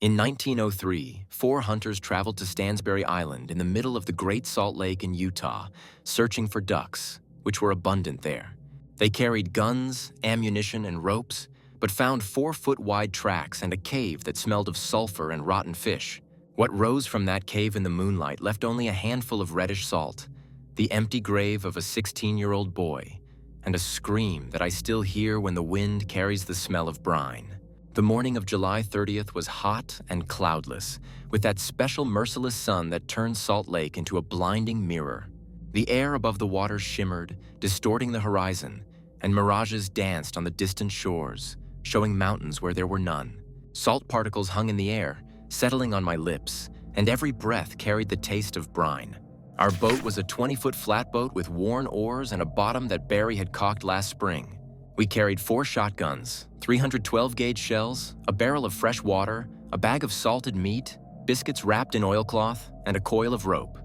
In 1903, 4 hunters traveled to Stansbury Island in the middle of the Great Salt Lake in Utah, searching for ducks, which were abundant there. They carried guns, ammunition, and ropes, but found 4-foot-wide tracks and a cave that smelled of sulfur and rotten fish. What rose from that cave in the moonlight left only a handful of reddish salt, the empty grave of a 16-year-old boy, and a scream that I still hear when the wind carries the smell of brine. The morning of July 30th was hot and cloudless, with that special merciless sun that turns Salt Lake into a blinding mirror. The air above the water shimmered, distorting the horizon, and mirages danced on the distant shores, showing mountains where there were none. Salt particles hung in the air, settling on my lips, and every breath carried the taste of brine. Our boat was a 20-foot flatboat with worn oars and a bottom that Barry had caulked last spring. We carried 4 shotguns, 312-gauge shells, a barrel of fresh water, a bag of salted meat, biscuits wrapped in oilcloth, and a coil of rope.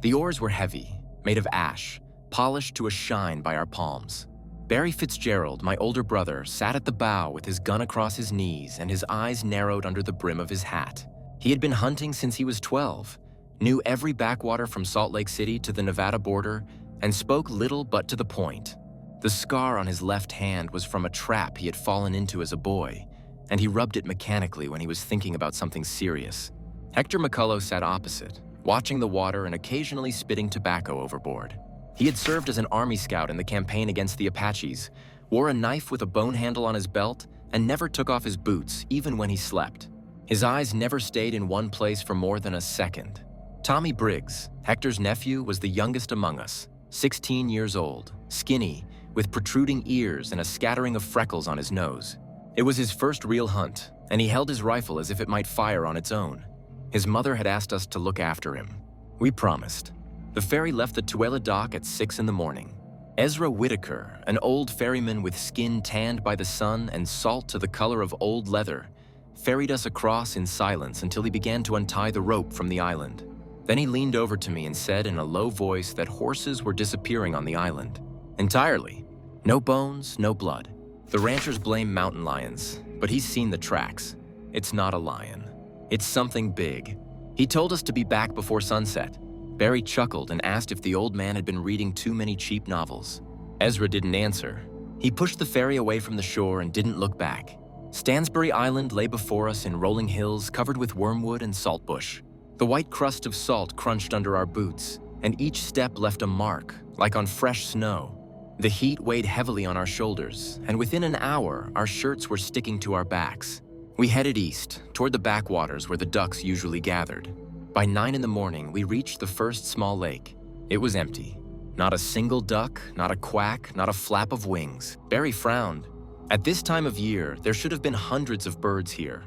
The oars were heavy, made of ash, polished to a shine by our palms. Barry Fitzgerald, my older brother, sat at the bow with his gun across his knees and his eyes narrowed under the brim of his hat. He had been hunting since he was 12, knew every backwater from Salt Lake City to the Nevada border, and spoke little but to the point. The scar on his left hand was from a trap he had fallen into as a boy, and he rubbed it mechanically when he was thinking about something serious. Hector McCullough sat opposite, watching the water and occasionally spitting tobacco overboard. He had served as an Army scout in the campaign against the Apaches, wore a knife with a bone handle on his belt, and never took off his boots, even when he slept. His eyes never stayed in one place for more than a second. Tommy Briggs, Hector's nephew, was the youngest among us, 16 years old, skinny, with protruding ears and a scattering of freckles on his nose. It was his first real hunt, and he held his rifle as if it might fire on its own. His mother had asked us to look after him. We promised. The ferry left the Tooele dock at 6 in the morning. Ezra Whitaker, an old ferryman with skin tanned by the sun and salt to the color of old leather, ferried us across in silence until he began to untie the rope from the island. Then he leaned over to me and said in a low voice that horses were disappearing on the island. Entirely. No bones, no blood. The ranchers blame mountain lions, but he's seen the tracks. It's not a lion. It's something big. He told us to be back before sunset. Barry chuckled and asked if the old man had been reading too many cheap novels. Ezra didn't answer. He pushed the ferry away from the shore and didn't look back. Stansbury Island lay before us in rolling hills covered with wormwood and saltbush. The white crust of salt crunched under our boots, and each step left a mark, like on fresh snow. The heat weighed heavily on our shoulders, and within an hour, our shirts were sticking to our backs. We headed east, toward the backwaters where the ducks usually gathered. By 9 in the morning, we reached the first small lake. It was empty. Not a single duck, not a quack, not a flap of wings. Barry frowned. At this time of year, there should have been hundreds of birds here.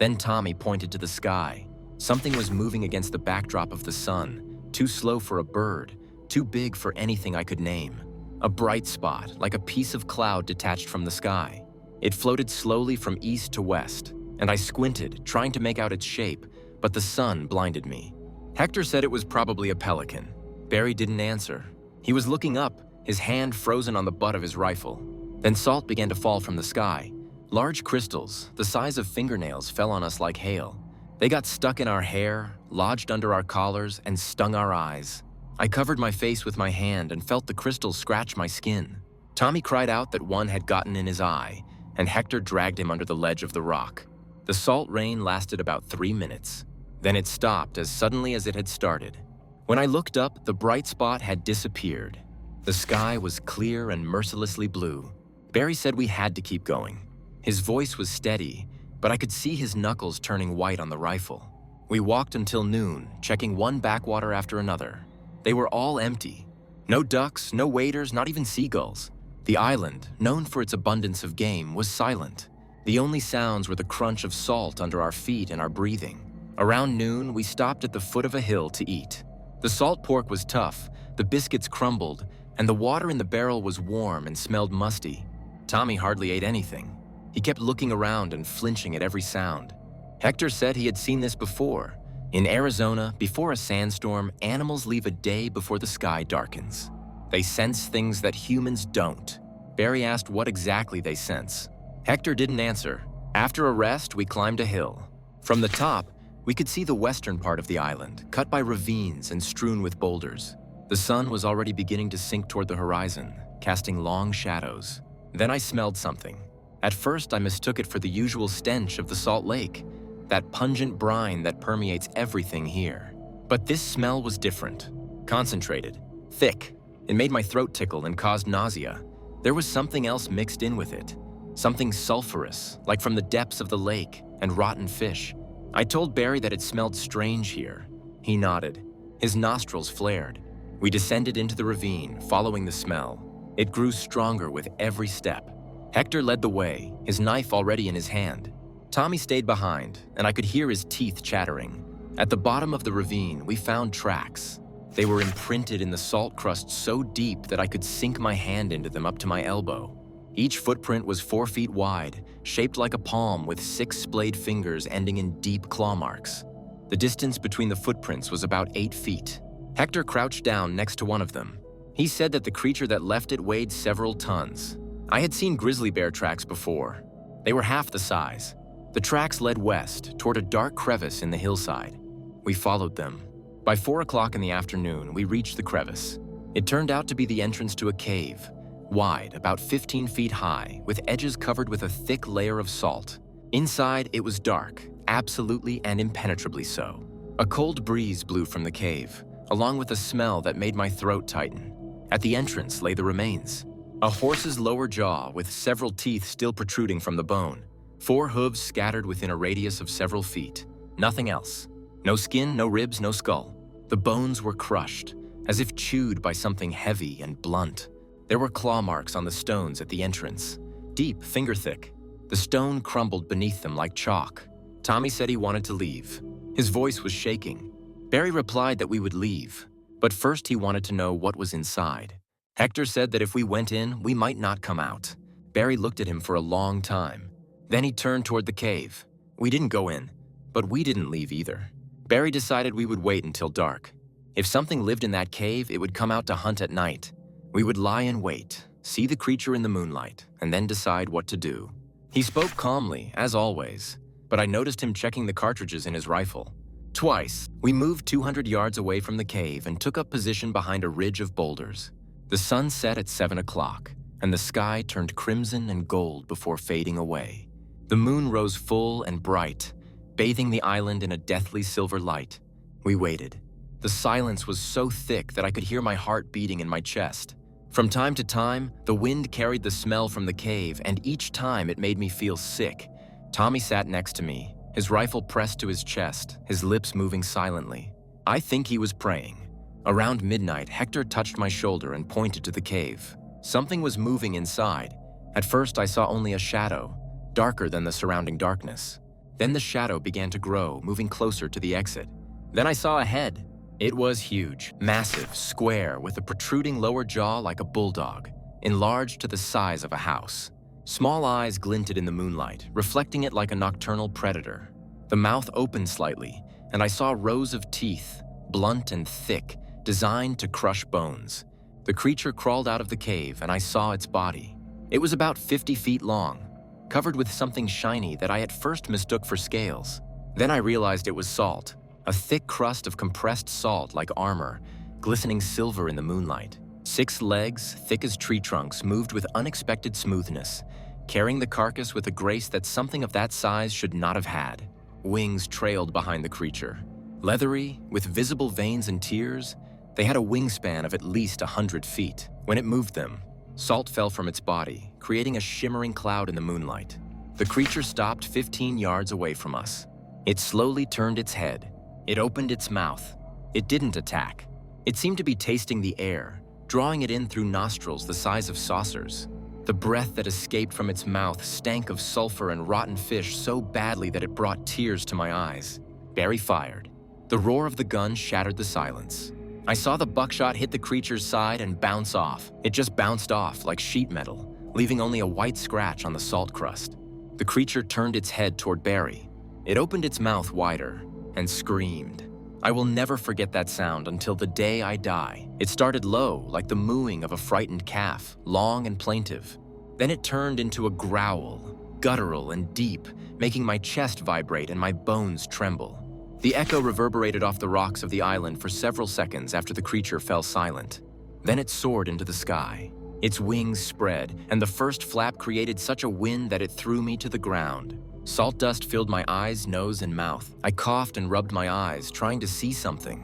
Then Tommy pointed to the sky. Something was moving against the backdrop of the sun, too slow for a bird, too big for anything I could name. A bright spot, like a piece of cloud detached from the sky. It floated slowly from east to west, and I squinted, trying to make out its shape, but the sun blinded me. Hector said it was probably a pelican. Barry didn't answer. He was looking up, his hand frozen on the butt of his rifle. Then salt began to fall from the sky. Large crystals, the size of fingernails, fell on us like hail. They got stuck in our hair, lodged under our collars, and stung our eyes. I covered my face with my hand and felt the crystals scratch my skin. Tommy cried out that one had gotten in his eye, and Hector dragged him under the ledge of the rock. The salt rain lasted about 3 minutes. Then it stopped as suddenly as it had started. When I looked up, the bright spot had disappeared. The sky was clear and mercilessly blue. Barry said we had to keep going. His voice was steady, but I could see his knuckles turning white on the rifle. We walked until noon, checking one backwater after another. They were all empty. No ducks, no waders, not even seagulls. The island, known for its abundance of game, was silent. The only sounds were the crunch of salt under our feet and our breathing. Around noon, we stopped at the foot of a hill to eat. The salt pork was tough, the biscuits crumbled, and the water in the barrel was warm and smelled musty. Tommy hardly ate anything. He kept looking around and flinching at every sound. Hector said he had seen this before. In Arizona, before a sandstorm, animals leave a day before the sky darkens. They sense things that humans don't. Barry asked what exactly they sense. Hector didn't answer. After a rest, we climbed a hill. From the top, we could see the western part of the island, cut by ravines and strewn with boulders. The sun was already beginning to sink toward the horizon, casting long shadows. Then I smelled something. At first, I mistook it for the usual stench of the salt lake, that pungent brine that permeates everything here. But this smell was different. Concentrated, thick. It made my throat tickle and caused nausea. There was something else mixed in with it. Something sulfurous, like from the depths of the lake, and rotten fish. I told Barry that it smelled strange here. He nodded. His nostrils flared. We descended into the ravine, following the smell. It grew stronger with every step. Hector led the way, his knife already in his hand. Tommy stayed behind, and I could hear his teeth chattering. At the bottom of the ravine, we found tracks. They were imprinted in the salt crust so deep that I could sink my hand into them up to my elbow. Each footprint was 4 feet wide, shaped like a palm with 6 splayed fingers ending in deep claw marks. The distance between the footprints was about 8 feet. Hector crouched down next to one of them. He said that the creature that left it weighed several tons. I had seen grizzly bear tracks before. They were half the size. The tracks led west, toward a dark crevice in the hillside. We followed them. By 4 o'clock in the afternoon, we reached the crevice. It turned out to be the entrance to a cave, wide, about 15 feet high, with edges covered with a thick layer of salt. Inside, it was dark, absolutely and impenetrably so. A cold breeze blew from the cave, along with a smell that made my throat tighten. At the entrance lay the remains. A horse's lower jaw with several teeth still protruding from the bone. 4 hooves scattered within a radius of several feet. Nothing else. No skin, no ribs, no skull. The bones were crushed, as if chewed by something heavy and blunt. There were claw marks on the stones at the entrance, deep, finger-thick. The stone crumbled beneath them like chalk. Tommy said he wanted to leave. His voice was shaking. Barry replied that we would leave, but first he wanted to know what was inside. Hector said that if we went in, we might not come out. Barry looked at him for a long time. Then he turned toward the cave. We didn't go in, but we didn't leave either. Barry decided we would wait until dark. If something lived in that cave, it would come out to hunt at night. We would lie in wait, see the creature in the moonlight, and then decide what to do. He spoke calmly, as always, but I noticed him checking the cartridges in his rifle. Twice, we moved 200 yards away from the cave and took up position behind a ridge of boulders. The sun set at 7 o'clock, and the sky turned crimson and gold before fading away. The moon rose full and bright, bathing the island in a deathly silver light. We waited. The silence was so thick that I could hear my heart beating in my chest. From time to time, the wind carried the smell from the cave, and each time it made me feel sick. Tommy sat next to me, his rifle pressed to his chest, his lips moving silently. I think he was praying. Around midnight, Hector touched my shoulder and pointed to the cave. Something was moving inside. At first, I saw only a shadow, darker than the surrounding darkness. Then the shadow began to grow, moving closer to the exit. Then I saw a head. It was huge, massive, square, with a protruding lower jaw like a bulldog, enlarged to the size of a house. Small eyes glinted in the moonlight, reflecting it like a nocturnal predator. The mouth opened slightly, and I saw rows of teeth, blunt and thick, designed to crush bones. The creature crawled out of the cave, and I saw its body. It was about 50 feet long, covered with something shiny that I at first mistook for scales. Then I realized it was salt, a thick crust of compressed salt like armor, glistening silver in the moonlight. 6 legs, thick as tree trunks, moved with unexpected smoothness, carrying the carcass with a grace that something of that size should not have had. Wings trailed behind the creature. Leathery, with visible veins and tears, they had a wingspan of at least 100 feet. When it moved them, salt fell from its body, creating a shimmering cloud in the moonlight. The creature stopped 15 yards away from us. It slowly turned its head. It opened its mouth. It didn't attack. It seemed to be tasting the air, drawing it in through nostrils the size of saucers. The breath that escaped from its mouth stank of sulfur and rotten fish so badly that it brought tears to my eyes. Barry fired. The roar of the gun shattered the silence. I saw the buckshot hit the creature's side and bounce off. It just bounced off like sheet metal, leaving only a white scratch on the salt crust. The creature turned its head toward Barry. It opened its mouth wider and screamed. I will never forget that sound until the day I die. It started low, like the mooing of a frightened calf, long and plaintive. Then it turned into a growl, guttural and deep, making my chest vibrate and my bones tremble. The echo reverberated off the rocks of the island for several seconds after the creature fell silent. Then it soared into the sky. Its wings spread, and the first flap created such a wind that it threw me to the ground. Salt dust filled my eyes, nose, and mouth. I coughed and rubbed my eyes, trying to see something.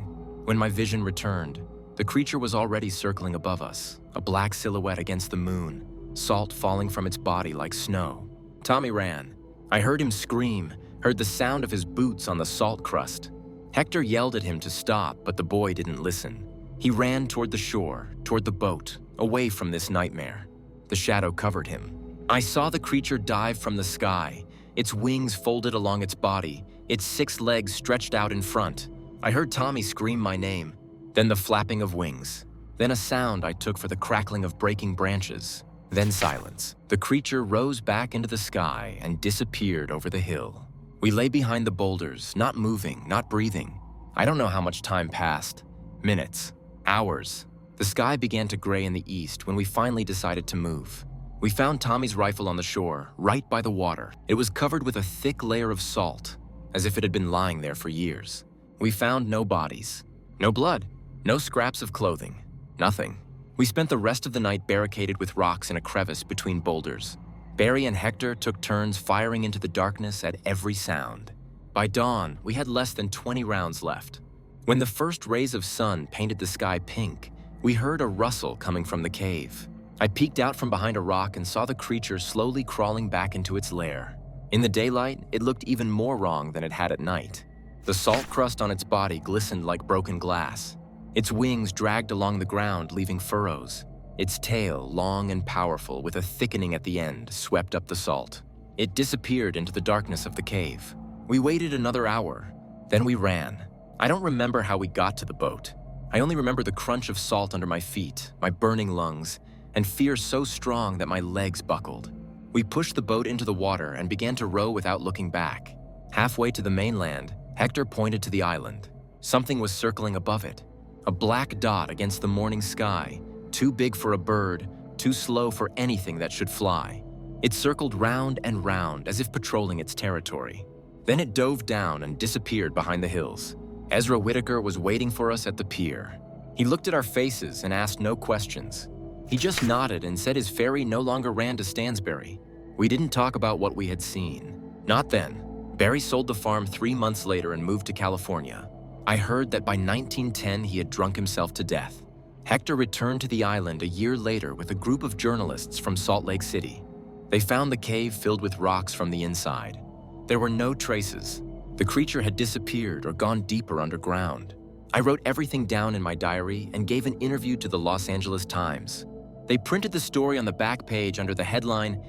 When my vision returned, the creature was already circling above us, a black silhouette against the moon, salt falling from its body like snow. Tommy ran. I heard him scream, heard the sound of his boots on the salt crust. Hector yelled at him to stop, but the boy didn't listen. He ran toward the shore, toward the boat, away from this nightmare. The shadow covered him. I saw the creature dive from the sky, its wings folded along its body, its 6 legs stretched out in front. I heard Tommy scream my name, then the flapping of wings, then a sound I took for the crackling of breaking branches, then silence. The creature rose back into the sky and disappeared over the hill. We lay behind the boulders, not moving, not breathing. I don't know how much time passed. Minutes, hours. The sky began to gray in the east when we finally decided to move. We found Tommy's rifle on the shore, right by the water. It was covered with a thick layer of salt, as if it had been lying there for years. We found no bodies, no blood, no scraps of clothing, nothing. We spent the rest of the night barricaded with rocks in a crevice between boulders. Barry and Hector took turns firing into the darkness at every sound. By dawn, we had less than 20 rounds left. When the first rays of sun painted the sky pink, we heard a rustle coming from the cave. I peeked out from behind a rock and saw the creature slowly crawling back into its lair. In the daylight, it looked even more wrong than it had at night. The salt crust on its body glistened like broken glass. Its wings dragged along the ground, leaving furrows. Its tail, long and powerful, with a thickening at the end, swept up the salt. It disappeared into the darkness of the cave. We waited another hour. Then we ran. I don't remember how we got to the boat. I only remember the crunch of salt under my feet, my burning lungs, and fear so strong that my legs buckled. We pushed the boat into the water and began to row without looking back. Halfway to the mainland, Hector pointed to the island. Something was circling above it. A black dot against the morning sky, too big for a bird, too slow for anything that should fly. It circled round and round as if patrolling its territory. Then it dove down and disappeared behind the hills. Ezra Whitaker was waiting for us at the pier. He looked at our faces and asked no questions. He just nodded and said his ferry no longer ran to Stansbury. We didn't talk about what we had seen. Not then. Barry sold the farm 3 months later and moved to California. I heard that by 1910 he had drunk himself to death. Hector returned to the island a year later with a group of journalists from Salt Lake City. They found the cave filled with rocks from the inside. There were no traces. The creature had disappeared or gone deeper underground. I wrote everything down in my diary and gave an interview to the Los Angeles Times. They printed the story on the back page under the headline,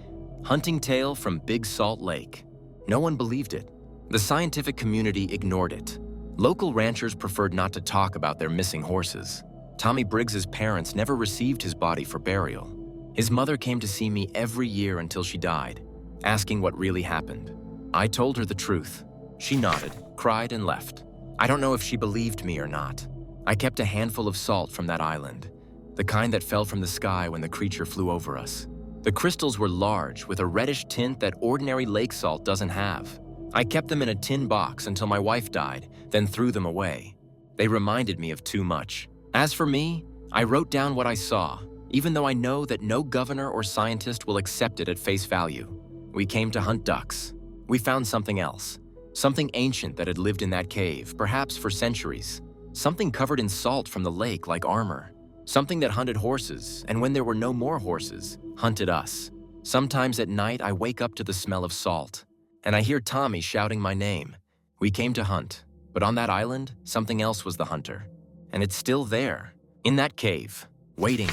"Hunting Tale from Big Salt Lake." No one believed it. The scientific community ignored it. Local ranchers preferred not to talk about their missing horses. Tommy Briggs's parents never received his body for burial. His mother came to see me every year until she died, asking what really happened. I told her the truth. She nodded, cried, and left. I don't know if she believed me or not. I kept a handful of salt from that island, the kind that fell from the sky when the creature flew over us. The crystals were large, with a reddish tint that ordinary lake salt doesn't have. I kept them in a tin box until my wife died, then threw them away. They reminded me of too much. As for me, I wrote down what I saw, even though I know that no governor or scientist will accept it at face value. We came to hunt ducks. We found something else. Something ancient that had lived in that cave, perhaps for centuries. Something covered in salt from the lake like armor. Something that hunted horses, and when there were no more horses, hunted us. Sometimes at night I wake up to the smell of salt, and I hear Tommy shouting my name. We came to hunt, but on that island, something else was the hunter. And it's still there, in that cave, waiting.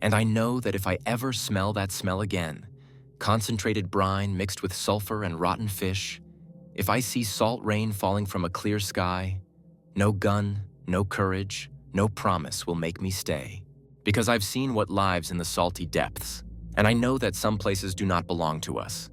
And I know that if I ever smell that smell again, concentrated brine mixed with sulfur and rotten fish, if I see salt rain falling from a clear sky, no gun, no courage, no promise will make me stay. Because I've seen what lives in the salty depths, and I know that some places do not belong to us.